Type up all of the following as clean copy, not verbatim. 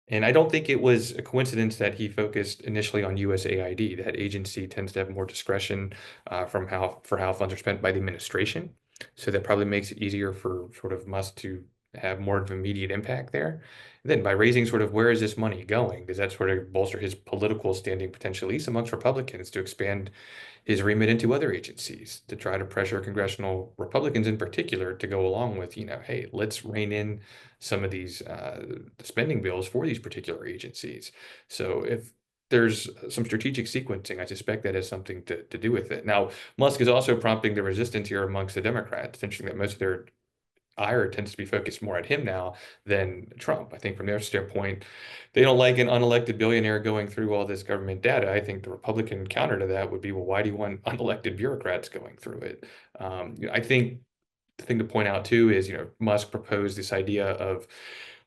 And I don't think it was a coincidence that he focused initially on USAID. That agency tends to have more discretion for how funds are spent by the administration. So that probably makes it easier for sort of Musk to have more of an immediate impact there. And then by raising sort of where is this money going, does that sort of bolster his political standing potentially, at least amongst Republicans, to expand his remit into other agencies to try to pressure congressional Republicans in particular to go along with, hey, let's rein in some of these spending bills for these particular agencies. So if there's some strategic sequencing, I suspect that has something to do with it. Now, Musk is also prompting the resistance here amongst the Democrats. It's interesting that most of their ire tends to be focused more at him now than Trump. I think from their standpoint, they don't like an unelected billionaire going through all this government data. I think the Republican counter to that would be, well, why do you want unelected bureaucrats going through it? I think the thing to point out too is, Musk proposed this idea of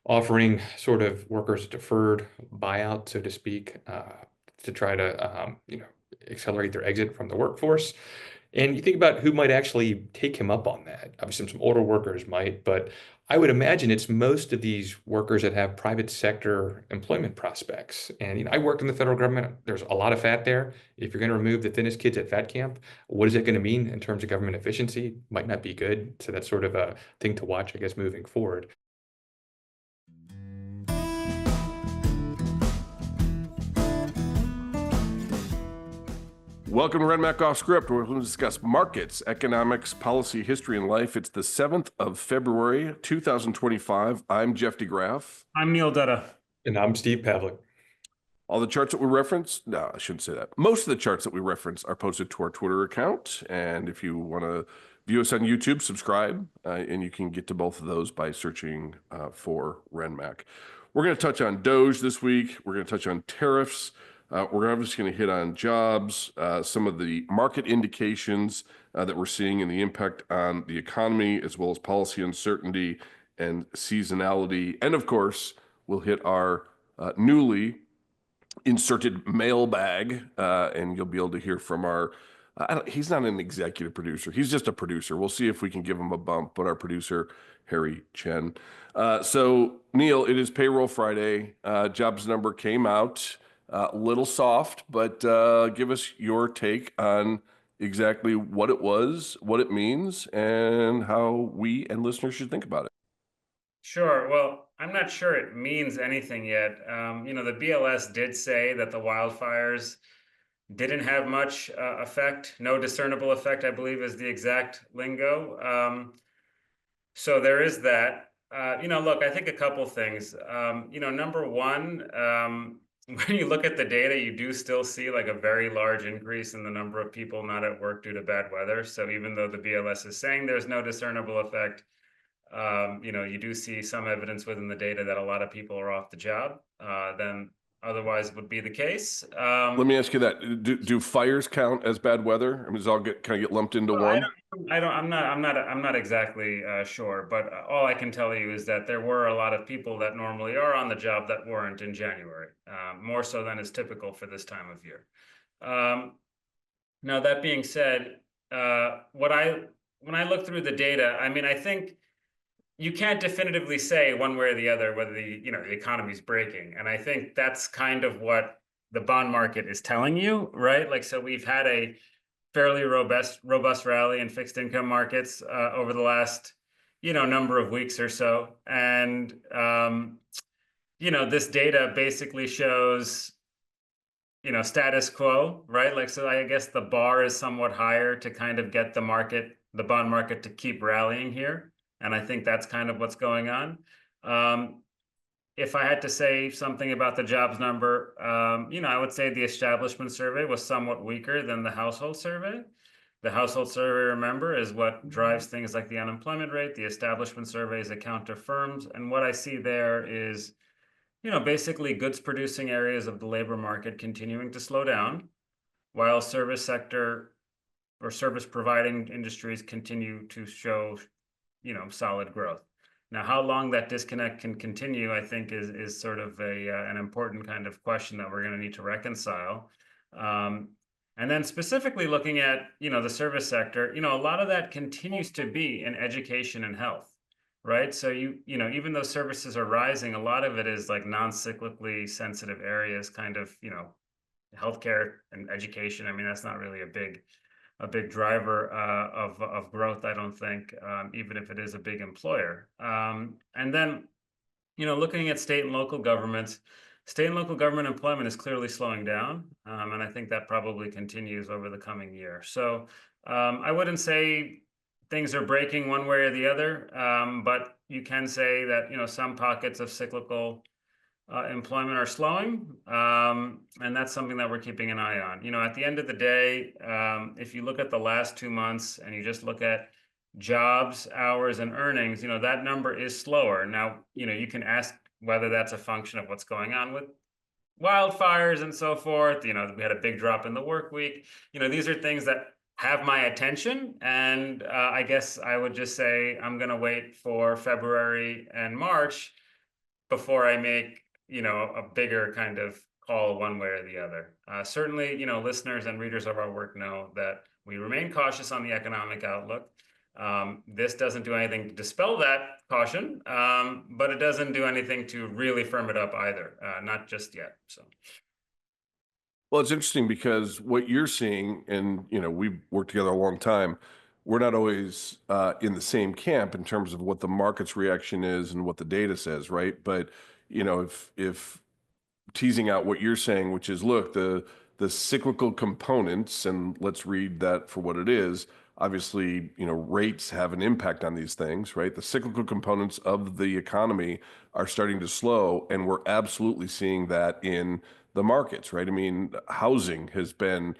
offering sort of workers a deferred buyout, so to speak, to try to, accelerate their exit from the workforce. And you think about who might actually take him up on that. Obviously, some older workers might, but I would imagine it's most of these workers that have private sector employment prospects. And I worked in the federal government. There's a lot of fat there. If you're going to remove the thinnest kids at fat camp, what is it going to mean in terms of government efficiency? Might not be good. So that's sort of a thing to watch, I guess, moving forward. Welcome to RenMac Off Script, where we're going to discuss markets, economics, policy, history, and life. It's the 7th of February, 2025. I'm Jeff DeGraff. I'm Neil Dutta. And I'm Steve Pavlik. All the charts that we reference, no, I shouldn't say that. Most of the charts that we reference are posted to our Twitter account. And if you want to view us on YouTube, subscribe. And you can get to both of those by searching for RenMac. We're going to touch on Doge this week. We're going to touch on tariffs. We're obviously going to hit on jobs, some of the market indications that we're seeing and the impact on the economy, as well as policy uncertainty and seasonality. And of course, we'll hit our newly inserted mailbag, and you'll be able to hear from our, he's not an executive producer. He's just a producer. We'll see if we can give him a bump, but our producer, Harry Chen. So Neil, it is payroll Friday. Jobs number came out. A little soft, but give us your take on exactly what it was, what it means, and how we and listeners should think about it. Sure. Well, I'm not sure it means anything yet. The BLS did say that the wildfires didn't have much effect, no discernible effect, I believe is the exact lingo. So there is that. Look, I think a couple things. Number one, when you look at the data, you do still see like a very large increase in the number of people not at work due to bad weather. So even though the BLS is saying there's no discernible effect, you do see some evidence within the data that a lot of people are off the job than otherwise would be the case. Let me ask you that: do fires count as bad weather? I mean, does it all get lumped into one? I'm not exactly sure, but all I can tell you is that there were a lot of people that normally are on the job that weren't in January, more so than is typical for this time of year. Now that being said, when I look through the data, I mean, I think you can't definitively say one way or the other whether the economy's breaking, and I think that's kind of what the bond market is telling you, right? Like, so we've had a fairly robust rally in fixed income markets over the last number of weeks or so, and this data basically shows status quo, right? Like, so I guess the bar is somewhat higher to kind of get the bond market to keep rallying here. And I think that's kind of what's going on. If I had to say something about the jobs number, I would say the establishment survey was somewhat weaker than the household survey. The household survey, remember, is what drives things like the unemployment rate. The establishment surveys account to firms. And what I see there is, basically goods producing areas of the labor market continuing to slow down, while service sector or service providing industries continue to show solid growth. Now, how long that disconnect can continue, I think, is sort of an important kind of question that we're going to need to reconcile. And then specifically looking at the service sector, a lot of that continues to be in education and health. right? So you know, even though services are rising, a lot of it is like non-cyclically sensitive areas, kind of, you know, healthcare and education. I mean, that's not really a big driver of growth, I don't think, even if it is a big employer. And then, you know, looking at state and local governments, state and local government employment is clearly slowing down, and I think that probably continues over the coming year. So I wouldn't say things are breaking one way or the other, but you can say that, you know, some pockets of cyclical employment are slowing, and that's something that we're keeping an eye on. You know, at the end of the day, if you look at the last 2 months and you just look at jobs, hours, and earnings, you know, that number is slower. Now, you know, you can ask whether that's a function of what's going on with wildfires and so forth. You know, we had a big drop in the work week. You know, these are things that have my attention. And I guess I would just say I'm going to wait for February and March before I make, you know, a bigger kind of call one way or the other. Certainly, you know, listeners and readers of our work know that we remain cautious on the economic outlook. This doesn't do anything to dispel that caution, but it doesn't do anything to really firm it up either, not just yet. So, Well, it's interesting because what you're seeing, and you know, we've worked together a long time. We're not always in the same camp in terms of what the market's reaction is and what the data says, right? But you know, if teasing out what you're saying, which is, look, the cyclical components, and let's read that for what it is. Obviously, you know, rates have an impact on these things, right? The cyclical components of the economy are starting to slow, and we're absolutely seeing that in the markets, right? I mean, housing has been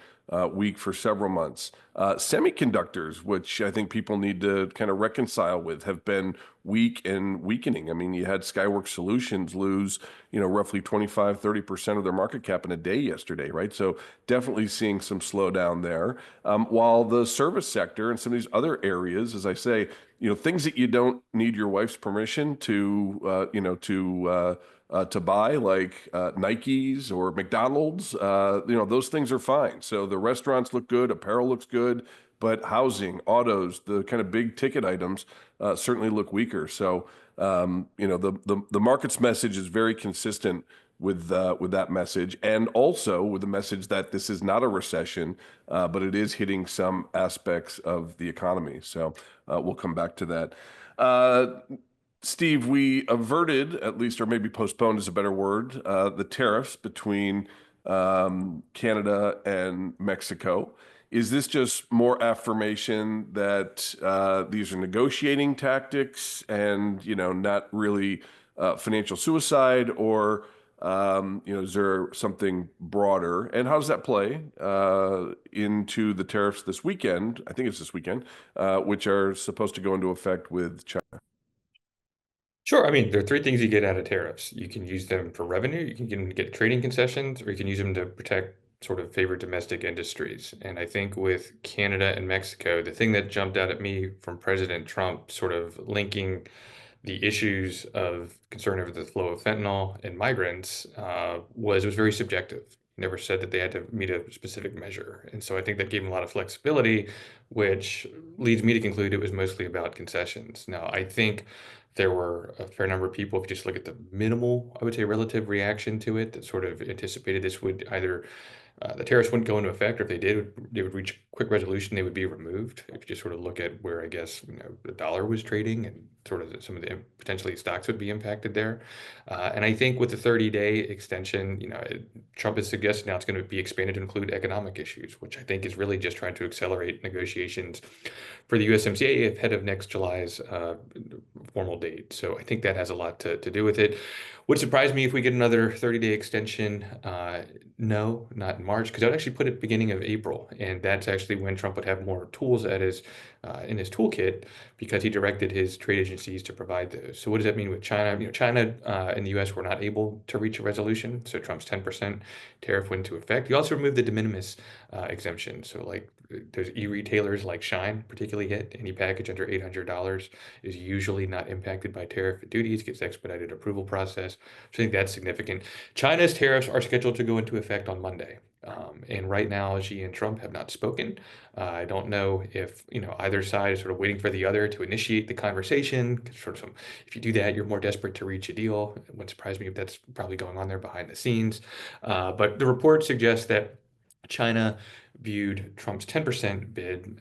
weak for several months. Semiconductors, which I think people need to kind of reconcile with, have been weak and weakening. I mean, you had Skyworks Solutions lose, you know, roughly 25-30% of their market cap in a day yesterday, right? So definitely seeing some slowdown there. While the service sector and some of these other areas, as I say, you know, things that you don't need your wife's permission to buy, like Nikes or McDonald's, you know, those things are fine. So the restaurants look good, apparel looks good, but housing, autos, the kind of big ticket items certainly look weaker. So, you know, the market's message is very consistent with that message, and also with the message that this is not a recession, but it is hitting some aspects of the economy. So we'll come back to that. Steve, we averted, at least, or maybe postponed is a better word, the tariffs between Canada and Mexico. Is this just more affirmation that these are negotiating tactics and, you know, not really financial suicide, or, you know, is there something broader? And how does that play into the tariffs this weekend? I think it's this weekend, which are supposed to go into effect with China. Sure. I mean, there are three things you get out of tariffs. You can use them for revenue, you can get trading concessions, or you can use them to protect sort of favorite domestic industries. And I think with Canada and Mexico, the thing that jumped out at me from President Trump sort of linking the issues of concern over the flow of fentanyl and migrants was it was very subjective. Never said that they had to meet a specific measure. And so I think that gave them a lot of flexibility, which leads me to conclude it was mostly about concessions. Now, I think there were a fair number of people, if you just look at the minimal, I would say, relative reaction to it, that sort of anticipated this would either the tariffs wouldn't go into effect, or if they did, they would reach quick resolution, they would be removed. If you just sort of look at where, I guess, you know, the dollar was trading and sort of some of the potentially stocks would be impacted there. And I think with the 30-day extension, you know, Trump has suggested now it's going to be expanded to include economic issues, which I think is really just trying to accelerate negotiations for the USMCA ahead of next July's formal date. So I think that has a lot to do with it. Would surprise me if we get another 30-day extension. No, not in March, because I would actually put it beginning of April, and that's actually when Trump would have more tools at his in his toolkit, because he directed his trade agencies to provide those. So what does that mean with China? You know, China and the U.S. were not able to reach a resolution, so Trump's 10% tariff went into effect. He also removed the de minimis exemption. So like those e-retailers like Shine particularly hit. Any package under $800 is usually not impacted by tariff duties, gets expedited approval process. So I think that's significant. China's tariffs are scheduled to go into effect on Monday. And right now, Xi and Trump have not spoken. I don't know if either side is sort of waiting for the other to initiate the conversation. 'Cause if you do that, you're more desperate to reach a deal. It wouldn't surprise me if that's probably going on there behind the scenes. But the report suggests that China viewed Trump's 10% bid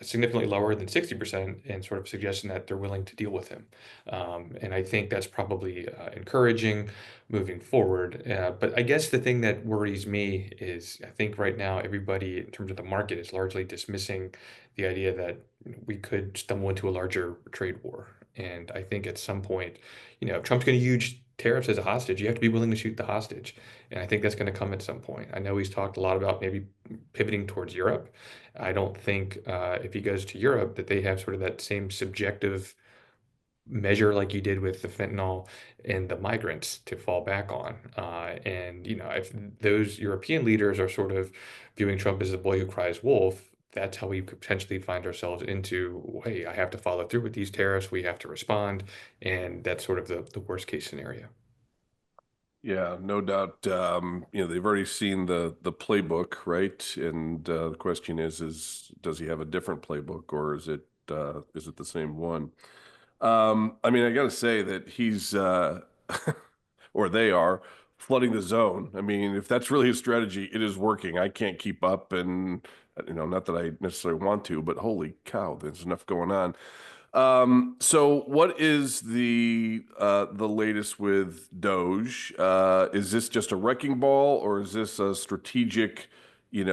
significantly lower than 60% and sort of suggesting that they're willing to deal with him. And I think that's probably encouraging moving forward. But I guess the thing that worries me is I think right now everybody in terms of the market is largely dismissing the idea that we could stumble into a larger trade war. And I think at some point, if Trump's going to use tariffs as a hostage, you have to be willing to shoot the hostage. And I think that's going to come at some point. I know he's talked a lot about maybe pivoting towards Europe. I don't think if he goes to Europe that they have sort of that same subjective measure like you did with the fentanyl and the migrants to fall back on. And if those European leaders are sort of viewing Trump as the boy who cries wolf, that's how we could potentially find ourselves into, hey, I have to follow through with these tariffs. We have to respond. And that's sort of the worst case scenario. Yeah, no doubt. They've already seen the playbook, right? And the question is does he have a different playbook, or is it the same one? I mean, I got to say that he's or they are flooding the zone. I mean, if that's really his strategy, it is working. I can't keep up, and not that I necessarily want to, but holy cow, there's enough going on. So what is the latest with Doge? Is this just a wrecking ball, or is this a strategic,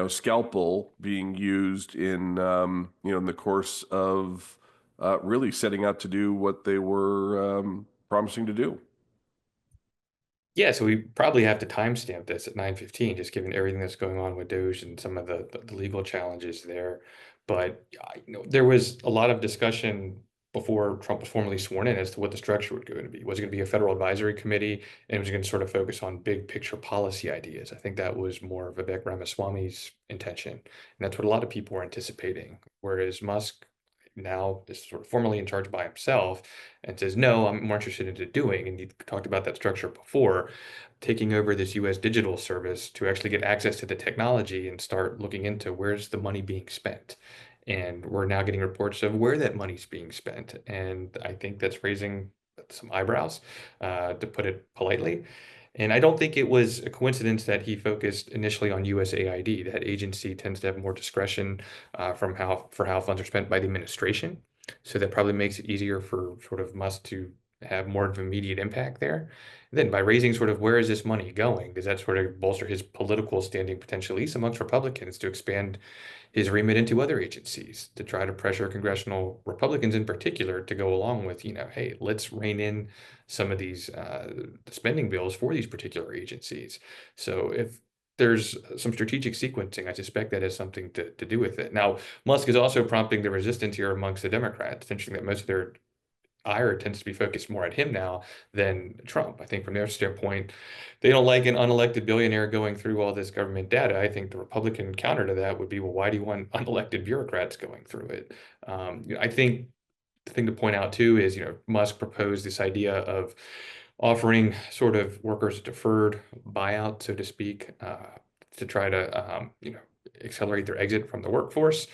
scalpel being used in the course of really setting out to do what they were promising to do? Yeah, so we probably have to timestamp this at 9:15, just given everything that's going on with Doge and some of the legal challenges there. But there was a lot of discussion before Trump was formally sworn in as to what the structure would going to be. Was it going to be a federal advisory committee, and was it going to sort of focus on big picture policy ideas? I think that was more Vivek Ramaswamy's intention, and that's what a lot of people were anticipating. Whereas Musk now is sort of formally in charge by himself and says, no, I'm more interested into doing, and you talked about that structure before, taking over this US digital service to actually get access to the technology and start looking into where's the money being spent. And we're now getting reports of where that money's being spent. And I think that's raising some eyebrows, to put it politely. And I don't think it was a coincidence that he focused initially on USAID. That agency tends to have more discretion for how funds are spent by the administration. So that probably makes it easier for sort of Musk to have more of an immediate impact there. And then by raising sort of where is this money going, does that sort of bolster his political standing potentially, at least amongst Republicans, to expand his remit into other agencies to try to pressure congressional Republicans in particular to go along with, hey, let's rein in some of these spending bills for these particular agencies. So if there's some strategic sequencing, I suspect that has something to do with it. Now, Musk is also prompting the resistance here amongst the Democrats. It's interesting that most of their ire tends to be focused more at him now than Trump. I think from their standpoint, they don't like an unelected billionaire going through all this government data. I think the Republican counter to that would be, well, why do you want unelected bureaucrats going through it? I think the thing to point out too is, Musk proposed this idea of offering sort of workers a deferred buyout, so to speak, to try to, accelerate their exit from the workforce.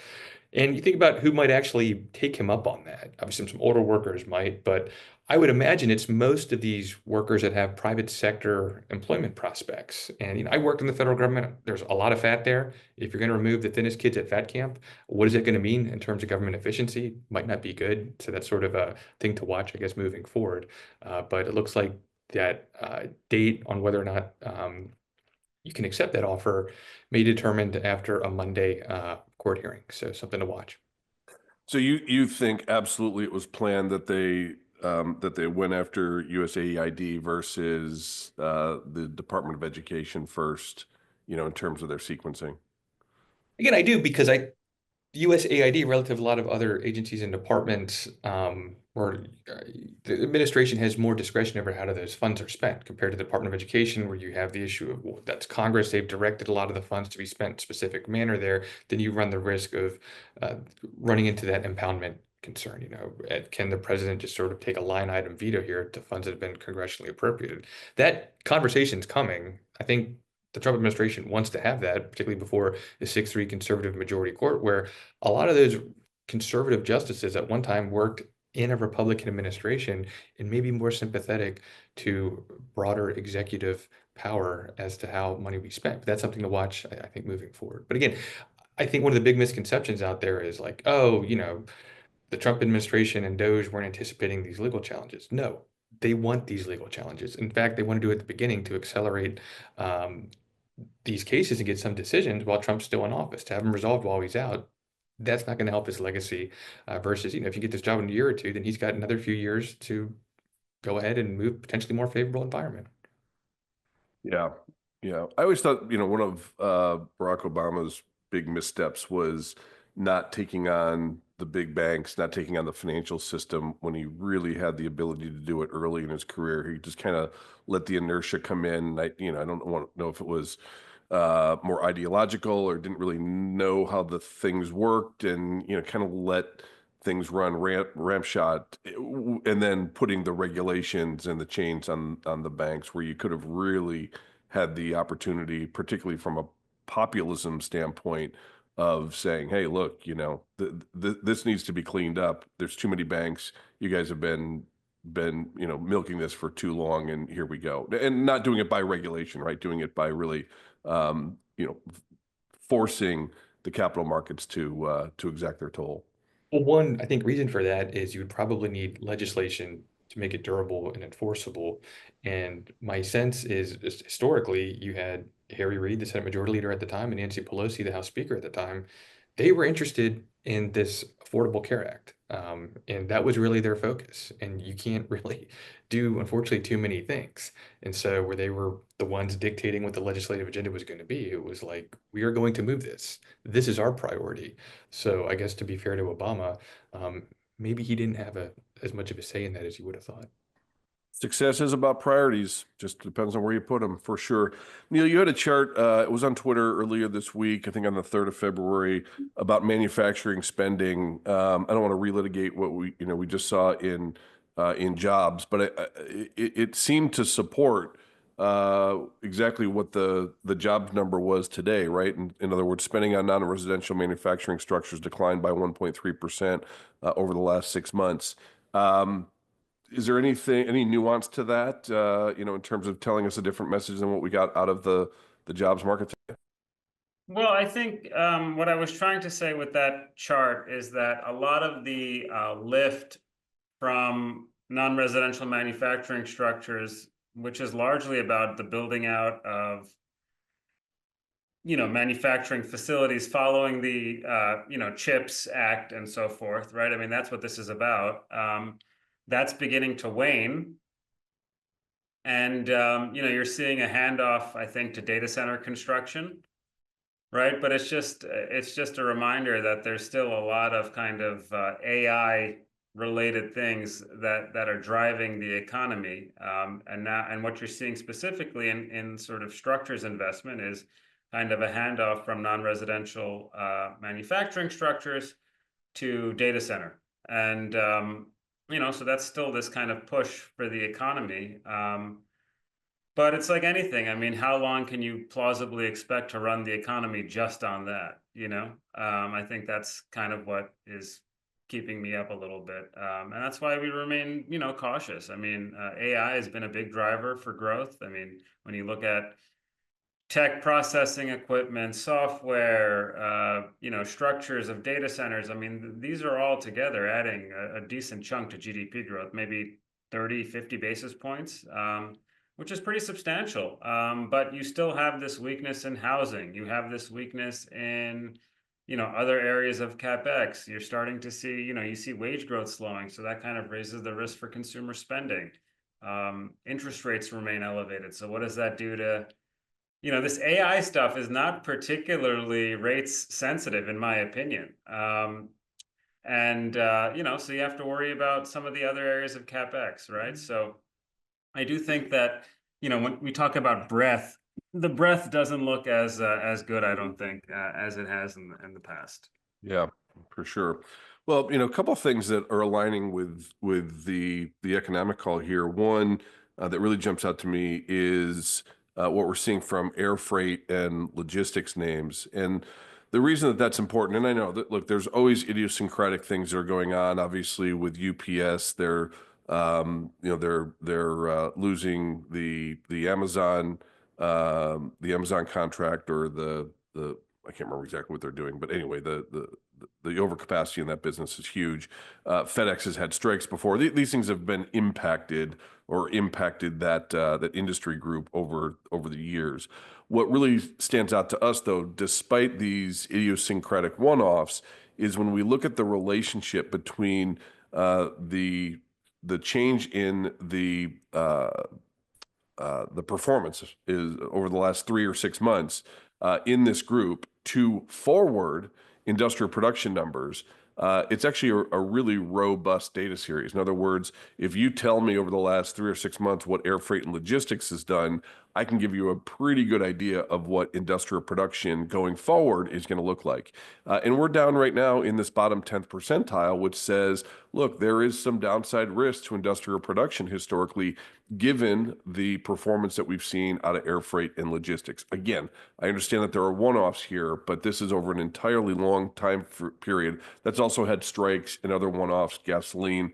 And you think about who might actually take him up on that. Obviously, some older workers might, but I would imagine it's most of these workers that have private sector employment prospects. And I worked in the federal government. There's a lot of fat there. If you're going to remove the thinnest kids at fat camp, what is it going to mean in terms of government efficiency? Might not be good. So that's sort of a thing to watch, I guess, moving forward. But it looks like that date on whether or not you can accept that offer may be determined after a Monday court hearing. So something to watch. So you think absolutely it was planned that they went after USAID versus the Department of Education first, in terms of their sequencing? Again, I do because USAID, relative to a lot of other agencies and departments, where the administration has more discretion over how those funds are spent compared to the Department of Education, where you have the issue of, well, that's Congress. They've directed a lot of the funds to be spent in a specific manner there. Then you run the risk of running into that impoundment concern. Can the president just sort of take a line item veto here to funds that have been congressionally appropriated? That conversation's coming. I think the Trump administration wants to have that, particularly before a 6-3 conservative majority court, where a lot of those conservative justices at one time worked in a Republican administration and maybe more sympathetic to broader executive power as to how money we spent. But that's something to watch, I think, moving forward. But again, I think one of the big misconceptions out there is like, oh, the Trump administration and Doge weren't anticipating these legal challenges. No, they want these legal challenges. In fact, they want to do it at the beginning to accelerate um, these cases and get some decisions while Trump's still in office, to have them resolved while he's out. That's not going to help his legacy. Versus, if you get this job in a year or two, then he's got another few years to go ahead and move potentially more favorable environment. Yeah. Yeah. I always thought, one of Barack Obama's big missteps was not taking on the big banks, not taking on the financial system when he really had the ability to do it early in his career. He just kind of let the inertia come in. I don't want to know if it was more ideological or didn't really know how the things worked, and kind of let things run ramp shot, and then putting the regulations and the chains on the banks, where you could have really had the opportunity, particularly from a populism standpoint, of saying, hey, look, this needs to be cleaned up. There's too many banks. You guys have been milking this for too long, and here we go. And not doing it by regulation, right? Doing it by really forcing the capital markets to exact their toll. Well, one, I think, reason for that is you would probably need legislation to make it durable and enforceable. And my sense is, just historically, you had Harry Reid, the Senate Majority Leader at the time, and Nancy Pelosi, the House Speaker at the time. They were interested in this Affordable Care Act, and that was really their focus. And you can't really do, unfortunately, too many things. And so, where they were the ones dictating what the legislative agenda was going to be, it was like, we are going to move this. This is our priority. So I guess, to be fair to Obama, maybe he didn't have as much of a say in that as you would have thought. Success is about priorities. Just depends on where you put them, for sure. Neil, you had a chart. It was on Twitter earlier this week, I think on the 3rd of February, about manufacturing spending. I don't want to relitigate what we just saw in jobs, but it seemed to support exactly what the jobs number was today, right? In other words, spending on non-residential manufacturing structures declined by 1.3% over the last 6 months. Is there any nuance to that, in terms of telling us a different message than what we got out of the jobs market today? Well, I think what I was trying to say with that chart is that a lot of the lift from non-residential manufacturing structures, which is largely about the building out of manufacturing facilities following the CHIPS Act and so forth, right? I mean, that's what this is about. That's beginning to wane, and you're seeing a handoff, I think, to data center construction, right? But it's just a reminder that there's still a lot of kind of AI related things that are driving the economy, and what you're seeing specifically in sort of structures investment is kind of a handoff from non-residential manufacturing structures to data center, and so that's still this kind of push for the economy. But it's like anything. I mean, how long can you plausibly expect to run the economy just on that? I think that's kind of what is keeping me up a little bit. And that's why we remain, cautious. I mean, AI has been a big driver for growth. I mean, when you look at tech processing equipment, software, structures of data centers, I mean, these are all together adding a decent chunk to GDP growth, maybe 30, 50 basis points, which is pretty substantial. But you still have this weakness in housing. You have this weakness in, other areas of CapEx. You're starting to see, you see wage growth slowing. So that kind of raises the risk for consumer spending. Interest rates remain elevated. So what does that do to, this AI stuff is not particularly rates sensitive, in my opinion. So you have to worry about some of the other areas of CapEx, right? So I do think that, when we talk about breadth, the breadth doesn't look as good, I don't think, as it has in the past. Yeah, for sure. Well, a couple of things that are aligning with the economic call here. One that really jumps out to me is what we're seeing from air freight and logistics names. And the reason that that's important, and I know that, look, there's always idiosyncratic things that are going on. Obviously, with UPS, they're losing the Amazon contract, or the I can't remember exactly what they're doing, but anyway, the overcapacity in that business is huge. FedEx has had strikes before. These things have been impacted that industry group over the years. What really stands out to us, though, despite these idiosyncratic one-offs, is when we look at the relationship between the change in the performance is over the last 3 or 6 months in this group to forward industrial production numbers. It's actually a really robust data series. In other words, if you tell me over the last 3 or 6 months what air freight and logistics has done, I can give you a pretty good idea of what industrial production going forward is going to look like. And we're down right now in this bottom 10th percentile, which says, look, there is some downside risk to industrial production historically, given the performance that we've seen out of air freight and logistics. Again, I understand that there are one-offs here, but this is over an entirely long time period. That's also had strikes and other one-offs, gasoline,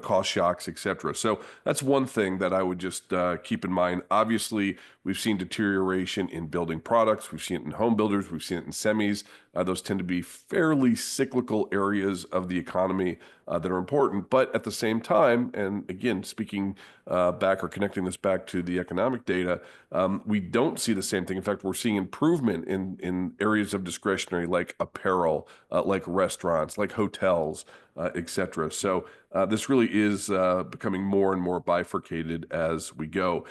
cost shocks, et cetera. So that's one thing that I would just keep in mind. Obviously, we've seen deterioration in building products. We've seen it in home builders. We've seen it in semis. Those tend to be fairly cyclical areas of the economy that are important. But at the same time, and again, speaking back or connecting this back to the economic data, we don't see the same thing. In fact, we're seeing improvement in areas of discretionary like apparel, like restaurants, like hotels, et cetera. So this really is becoming more and more bifurcated as we go.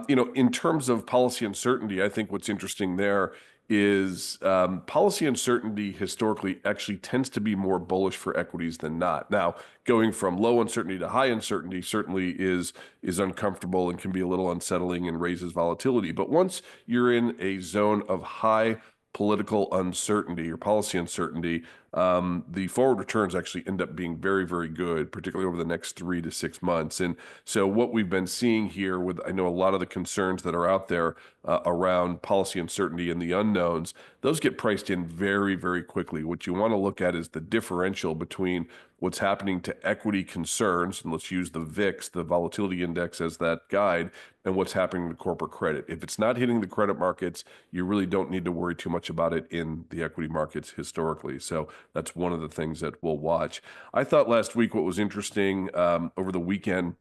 In terms of policy uncertainty, I think what's interesting there is policy uncertainty historically actually tends to be more bullish for equities than not. Now, going from low uncertainty to high uncertainty certainly is uncomfortable and can be a little unsettling and raises volatility. But once you're in a zone of high political uncertainty or policy uncertainty, the forward returns actually end up being very, very good, particularly over the next 3 to 6 months. And so what we've been seeing here with, I know a lot of the concerns that are out there around policy uncertainty and the unknowns, those get priced in very, very quickly. What you want to look at is the differential between what's happening to equity concerns, and let's use the VIX, the volatility index, as that guide, and what's happening to corporate credit. If it's not hitting the credit markets, you really don't need to worry too much about it in the equity markets historically. So that's one of the things that we'll watch. I thought last week what was interesting over the weekend,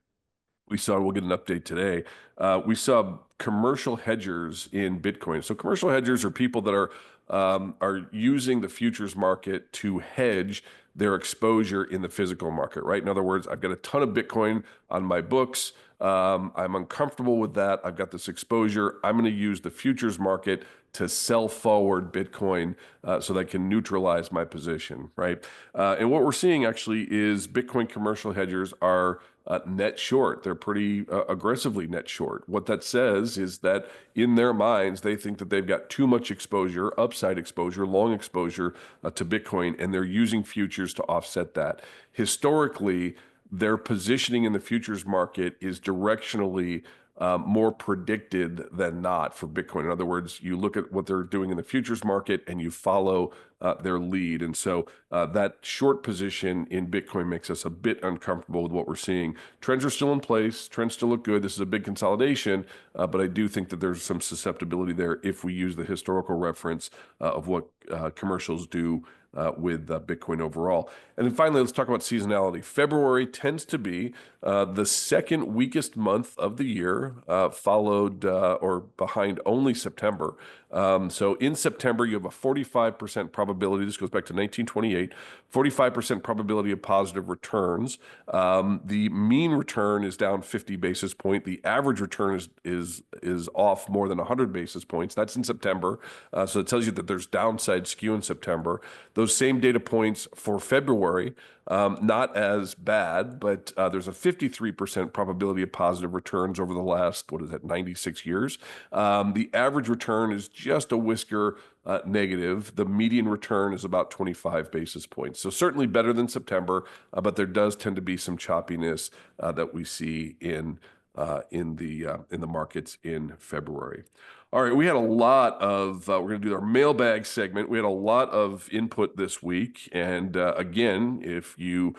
we'll get an update today. We saw commercial hedgers in Bitcoin. So commercial hedgers are people that are using the futures market to hedge their exposure in the physical market, right? In other words, I've got a ton of Bitcoin on my books. I'm uncomfortable with that. I've got this exposure. I'm going to use the futures market to sell forward Bitcoin so that I can neutralize my position, right? And what we're seeing actually is Bitcoin commercial hedgers are net short. They're pretty aggressively net short. What that says is that in their minds, they think that they've got too much exposure, upside exposure, long exposure to Bitcoin, and they're using futures to offset that. Historically, their positioning in the futures market is directionally more predicted than not for Bitcoin. In other words, you look at what they're doing in the futures market and you follow their lead. And so that short position in Bitcoin makes us a bit uncomfortable with what we're seeing. Trends are still in place. Trends still look good. This is a big consolidation, but I do think that there's some susceptibility there if we use the historical reference of what commercials do with Bitcoin overall. And then finally, let's talk about seasonality. February tends to be the second weakest month of the year, followed or behind only September. So in September, you have a 45% probability, this goes back to 1928, 45% probability of positive returns. The mean return is down 50 basis points. The average return is off more than 100 basis points. That's in September. So it tells you that there's downside skew in September. Those same data points for February, not as bad, but there's a 53% probability of positive returns over the last, 96 years. The average return is just a whisker negative. The median return is about 25 basis points. So certainly better than September, but there does tend to be some choppiness that we see in in the markets in February. All right, we had a lot of, we're going to do our mailbag segment. We had a lot of input this week. And again, if you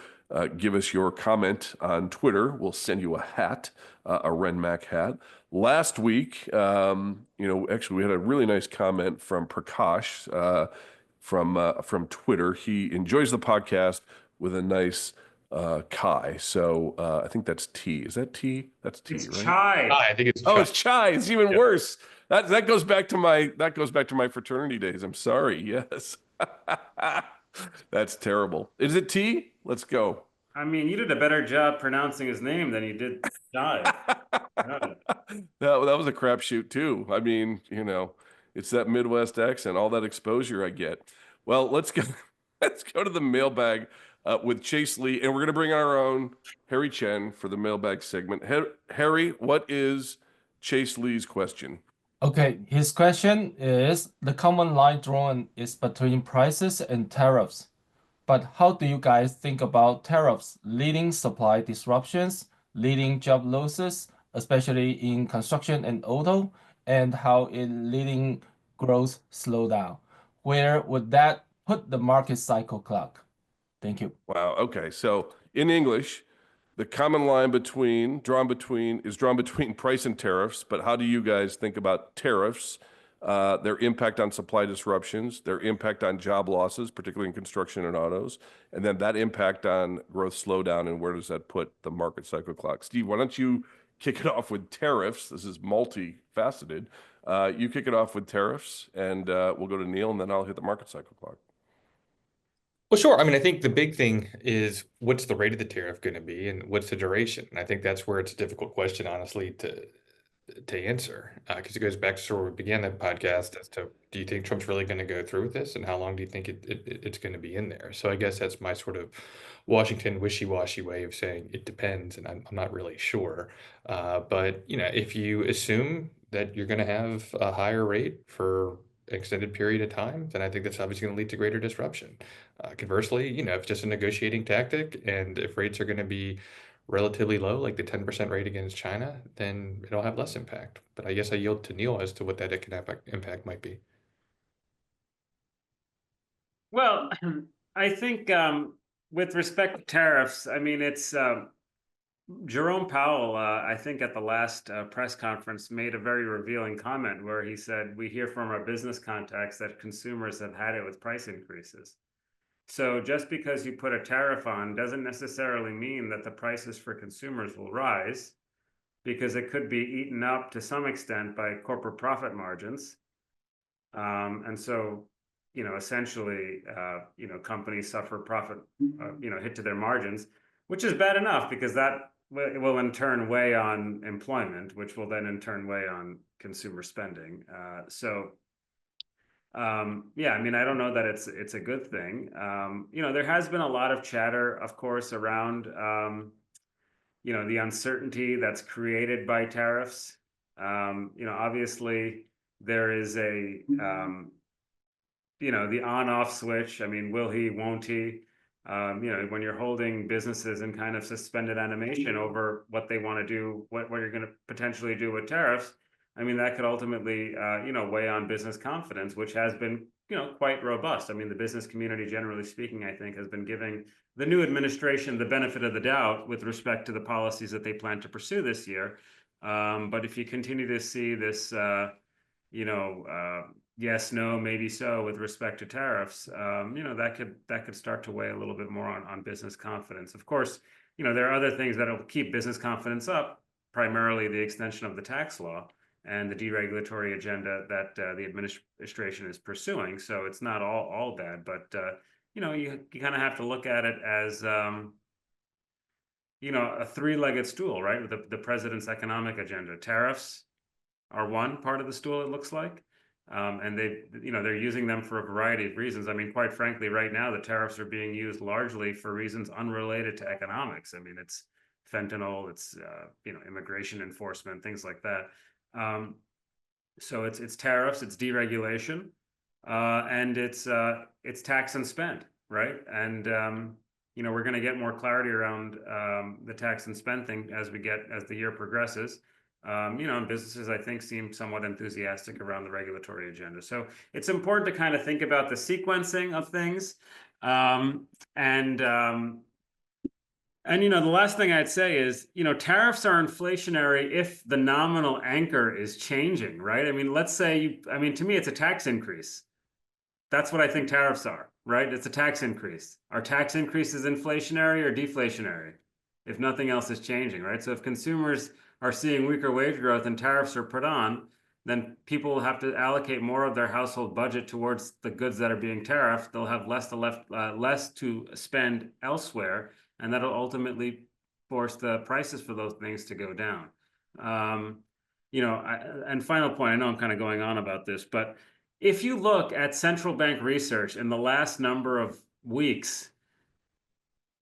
give us your comment on Twitter, we'll send you a hat, a RenMac hat. Last week, actually, we had a really nice comment from Prakash from Twitter. He enjoys the podcast with a nice Kai. So I think that's tea. Is that tea? That's tea, It's right? chai. I think it's Oh, chai. it's chai. It's even Yeah. worse. That goes back to my fraternity days. I'm sorry. Yes. That's terrible. Is it tea? Let's go. I mean, you did a better job pronouncing his name than you did chai. Yeah. That was a crapshoot too. I mean, it's that Midwest accent, all that exposure I get. Well, let's go. Let's go to the mailbag with Chase Lee, and we're going to bring our own Harry Chen for the mailbag segment. Harry, what is Chase Lee's question? Okay, his question is the common line drawn is between prices and tariffs. But how do you guys think about tariffs leading supply disruptions, leading job losses, especially in construction and auto, and how it leading growth slowdown? Where would that put the market cycle clock? Thank you. Wow. Okay. So in English, the common line drawn between price and tariffs. But how do you guys think about tariffs, their impact on supply disruptions, their impact on job losses, particularly in construction and autos, and then that impact on growth slowdown, and where does that put the market cycle clock? Steve, why don't you kick it off with tariffs? This is multifaceted. You kick it off with tariffs, and we'll go to Neil, and then I'll hit the market cycle clock. Well, sure. I mean, I think the big thing is what's the rate of the tariff going to be and what's the duration? And I think that's where it's a difficult question, honestly, to answer, because it goes back to sort of where we began that podcast as to, do you think Trump's really going to go through with this, and how long do you think it's going to be in there? So I guess that's my sort of Washington wishy-washy way of saying it depends, and I'm not really sure. But if you assume that you're going to have a higher rate for an extended period of time, then I think that's obviously going to lead to greater disruption. Conversely, if it's just a negotiating tactic, and if rates are going to be relatively low, like the 10% rate against China, then it'll have less impact. But I guess I yield to Neil as to what that economic impact might be. Well, I think with respect to tariffs, I mean, it's Jerome Powell, I think at the last press conference, made a very revealing comment where he said, we hear from our business contacts that consumers have had it with price increases. So just because you put a tariff on doesn't necessarily mean that the prices for consumers will rise, because it could be eaten up to some extent by corporate profit margins. And so, essentially, companies suffer profit, hit to their margins, which is bad enough because that will in turn weigh on employment, which will then in turn weigh on consumer spending. Yeah, I mean, I don't know that it's a good thing. There has been a lot of chatter, of course, around the uncertainty that's created by tariffs. Obviously there is a the on-off switch. I mean, will he, won't he? When you're holding businesses in kind of suspended animation over what they want to do, what you're going to potentially do with tariffs, I mean, that could ultimately, weigh on business confidence, which has been, quite robust. I mean, the business community, generally speaking, I think, has been giving the new administration the benefit of the doubt with respect to the policies that they plan to pursue this year. But if you continue to see this, yes, no, maybe so with respect to tariffs, that could start to weigh a little bit more on business confidence. Of course, there are other things that will keep business confidence up, primarily the extension of the tax law and the deregulatory agenda that the administration is pursuing. So it's not all bad, but you kind of have to look at it as a three-legged stool, right? With the president's economic agenda. Tariffs are one part of the stool, it looks like. And they're using them for a variety of reasons. I mean, quite frankly, right now, the tariffs are being used largely for reasons unrelated to economics. I mean, it's fentanyl, it's, immigration enforcement, things like that. So it's tariffs, it's deregulation, and it's tax and spend, right? And we're going to get more clarity around the tax and spend thing as the year progresses. And businesses, I think, seem somewhat enthusiastic around the regulatory agenda. So it's important to kind of think about the sequencing of things. The last thing I'd say is, tariffs are inflationary if the nominal anchor is changing, right? I mean, let's say, to me, it's a tax increase. That's what I think tariffs are, right? It's a tax increase. Are tax increases inflationary or deflationary? If nothing else is changing, right? So if consumers are seeing weaker wage growth and tariffs are put on, then people will have to allocate more of their household budget towards the goods that are being tariffed. They'll have less to spend elsewhere, and that'll ultimately force the prices for those things to go down. And final point, I know I'm kind of going on about this, but if you look at central bank research in the last number of weeks,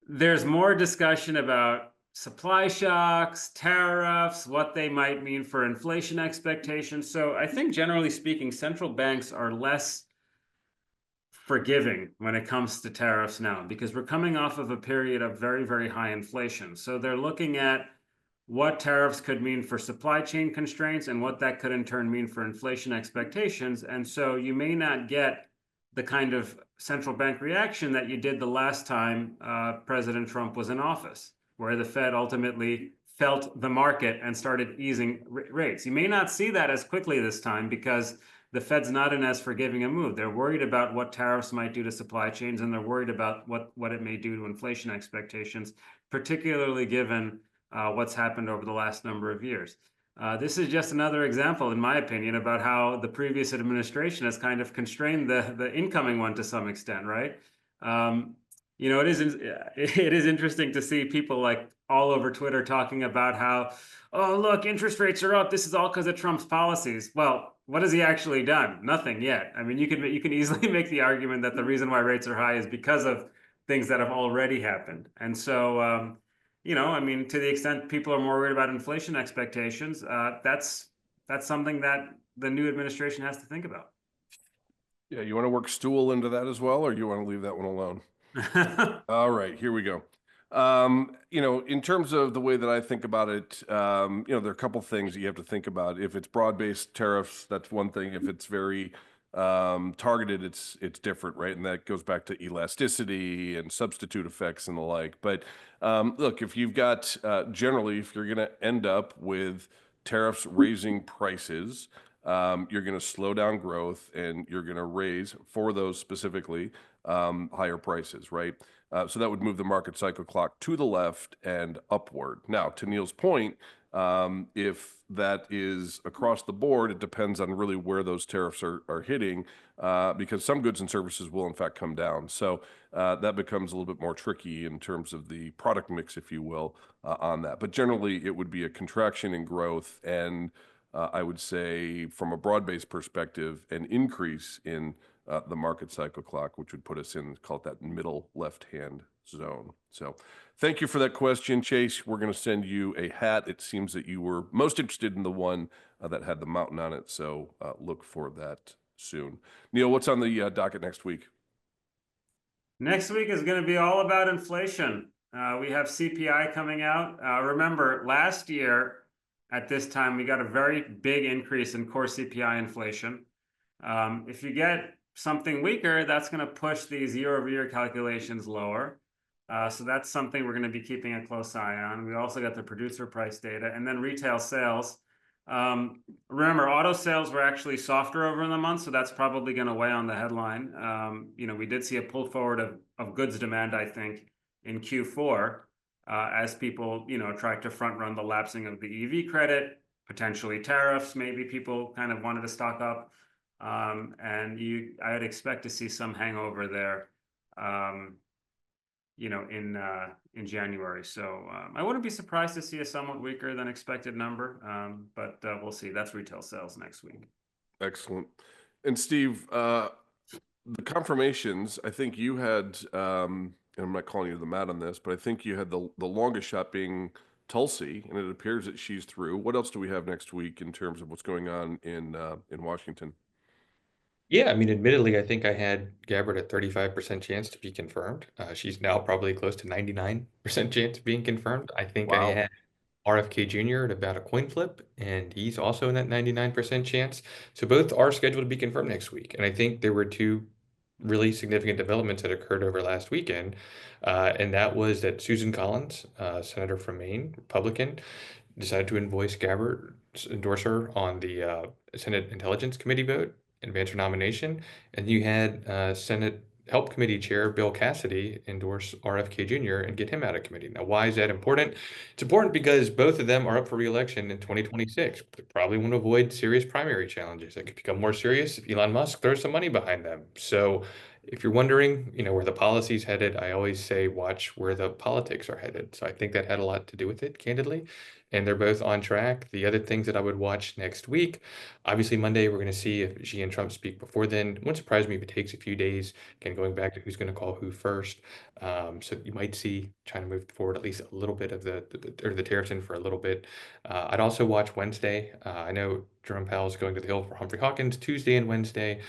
there's more discussion about supply shocks, tariffs, what they might mean for inflation expectations. So I think generally speaking, central banks are less forgiving when it comes to tariffs now, because we're coming off of a period of very, very high inflation. So they're looking at what tariffs could mean for supply chain constraints and what that could in turn mean for inflation expectations. And so you may not get the kind of central bank reaction that you did the last time President Trump was in office, where the Fed ultimately felt the market and started easing rates. You may not see that as quickly this time because the Fed's not in as forgiving a move. They're worried about what tariffs might do to supply chains, and they're worried about what it may do to inflation expectations, particularly given what's happened over the last number of years. This is just another example, in my opinion, about how the previous administration has kind of constrained the incoming one to some extent, right? It is interesting to see people like all over Twitter talking about how, oh, look, interest rates are up. This is all because of Trump's policies. Well, what has he actually done? Nothing yet. I mean, you can easily make the argument that the reason why rates are high is because of things that have already happened. And so, to the extent people are more worried about inflation expectations, that's something that the new administration has to think about. Yeah, you want to work Stool into that as well, or you want to leave that one alone? All right, here we go. In terms of the way that I think about it, there are a couple things that you have to think about. If it's broad-based tariffs, that's one thing. If it's very targeted, it's different, right? And that goes back to elasticity and substitute effects and the like. But look, if you've got generally, if you're going to end up with tariffs raising prices, you're going to slow down growth and you're going to raise, for those specifically, higher prices, right? So that would move the market cycle clock to the left and upward. Now, to Neil's point, if that is across the board, it depends on really where those tariffs are hitting, because some goods and services will in fact come down. So that becomes a little bit more tricky in terms of the product mix, if you will, on that. But generally, it would be a contraction in growth, and I would say from a broad-based perspective, an increase in the market cycle clock, which would put us in, call it that middle left-hand zone. So thank you for that question, Chase. We're going to send you a hat. It seems that you were most interested in the one that had the mountain on it. So look for that soon. Neil, what's on the docket next week? Next week is going to be all about inflation. We have CPI coming out. Remember, last year at this time, we got a very big increase in core CPI inflation. If you get something weaker, that's going to push these year-over-year calculations lower. So that's something we're going to be keeping a close eye on. We also got the producer price data and then retail sales. Remember, auto sales were actually softer over the month, so that's probably going to weigh on the headline. We did see a pull forward of goods demand, I think, in Q4 as people, tried to front run the lapsing of the EV credit, potentially tariffs. Maybe people kind of wanted to stock up. I would expect to see some hangover there, in January. So I wouldn't be surprised to see a somewhat weaker than expected number, but we'll see. That's retail sales next week. Excellent. And Steve, the confirmations, I think you had, and I'm not calling you the mat on this, but I think you had the longest shot being Tulsi, and it appears that she's through. What else do we have next week in terms of what's going on in Washington? Yeah, I mean, admittedly, I think I had Gabbard at 35% chance to be confirmed. She's now probably close to 99% chance of being confirmed. I think I Wow. had RFK Jr. at about a coin flip, and he's also in that 99% chance. So both are scheduled to be confirmed next week. And I think there were two really significant developments that occurred over last weekend. And that was that Susan Collins, senator from Maine, Republican, decided to endorse her on the Senate Intelligence Committee vote, advance her nomination. And you had Senate Help Committee Chair Bill Cassidy endorse RFK Jr. and get him out of committee. Now, why is that important? It's important because both of them are up for re-election in 2026. They probably want to avoid serious primary challenges that could become more serious if Elon Musk throws some money behind them. So if you're wondering, where the policy's headed, I always say watch where the politics are headed. So I think that had a lot to do with it, candidly. And they're both on track. The other things that I would watch next week, obviously Monday, we're going to see if Xi and Trump speak before then. It wouldn't surprise me if it takes a few days, again, going back to who's going to call who first. So you might see China move forward at least a little bit of the tariffs in for a little bit. I'd also watch Wednesday. I know Jerome Powell is going to the Hill for Humphrey Hawkins Tuesday and Wednesday.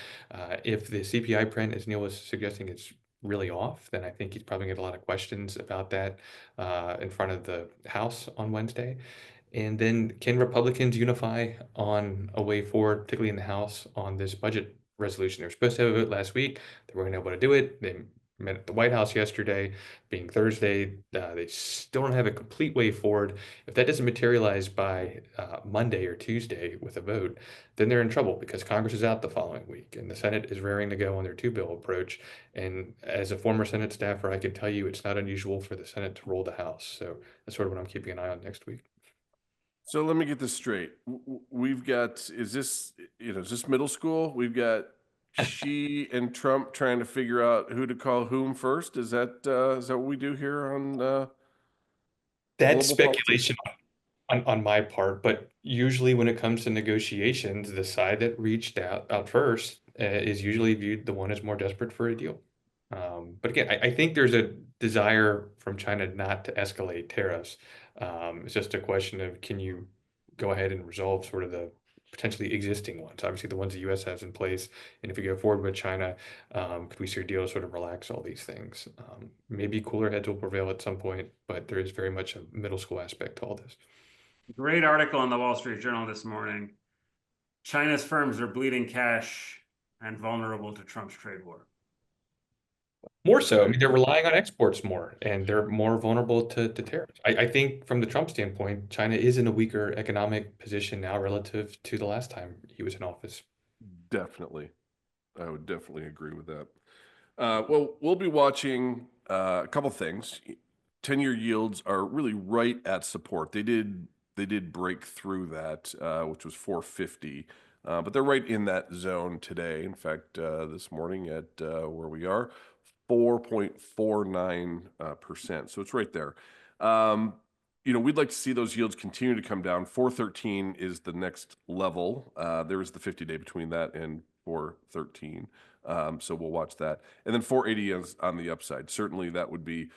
If the CPI print, as Neil was suggesting, is really off, then I think he's probably going to get a lot of questions about that in front of the House on Wednesday. And then can Republicans unify on a way forward, particularly in the House, on this budget resolution? They were supposed to have a vote last week. They weren't able to do it. They met at the White House yesterday, being Thursday. They still don't have a complete way forward. If that doesn't materialize by Monday or Tuesday with a vote, then they're in trouble because Congress is out the following week and the Senate is raring to go on their two-bill approach. And as a former Senate staffer, I can tell you it's not unusual for the Senate to roll the House. So that's sort of what I'm keeping an eye on next week. So let me get this straight. We've got, is this middle school? We've got Xi and Trump trying to figure out who to call whom first. Is that what we do here on That's global politics? speculation on my part, but usually when it comes to negotiations, the side that reached out first is usually viewed the one as more desperate for a deal. But again, I think there's a desire from China not to escalate tariffs. It's just a question of can you go ahead and resolve sort of the potentially existing ones, obviously the ones the U.S. has in place. And if we go forward with China, could we see a deal to sort of relax all these things? Maybe cooler heads will prevail at some point, but there is very much a middle school aspect to all this. Great article in the Wall Street Journal this morning. China's firms are bleeding cash and vulnerable to Trump's trade war. More so, I mean, they're relying on exports more, and they're more vulnerable to tariffs. I think from the Trump standpoint, China is in a weaker economic position now relative to the last time he was in office. Definitely. I would definitely agree with that. Well, we'll be watching a couple things. 10-year yields are really right at support. They did break through that, which was 450, but they're right in that zone today. In fact, this morning at where we are, 4.49%. So it's right there. We'd like to see those yields continue to come down. 413 is the next level. There is the 50-day between that and 413. So we'll watch that. And then 480 is on the upside. Certainly that would be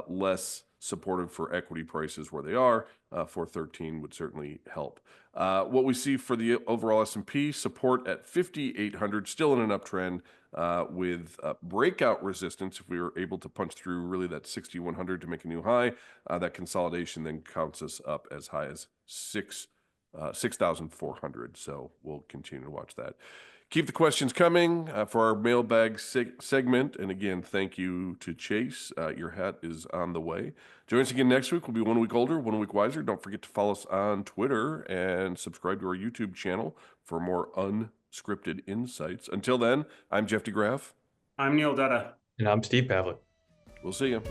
less supportive for equity prices where they are. 413 would certainly help. What we see for the overall S&P, support at 5,800, still in an uptrend with breakout resistance. If we were able to punch through really that 6,100 to make a new high, that consolidation then counts us up as high as 6,400. So we'll continue to watch that. Keep the questions coming for our mailbag segment. And again, thank you to Chase. Your hat is on the way. Join us again next week. We'll be 1 week older, 1 week wiser. Don't forget to follow us on Twitter and subscribe to our YouTube channel for more unscripted insights. Until then, I'm Jeff DeGraff. I'm Neil Dutta. And I'm Steve Pavlik. We'll see you.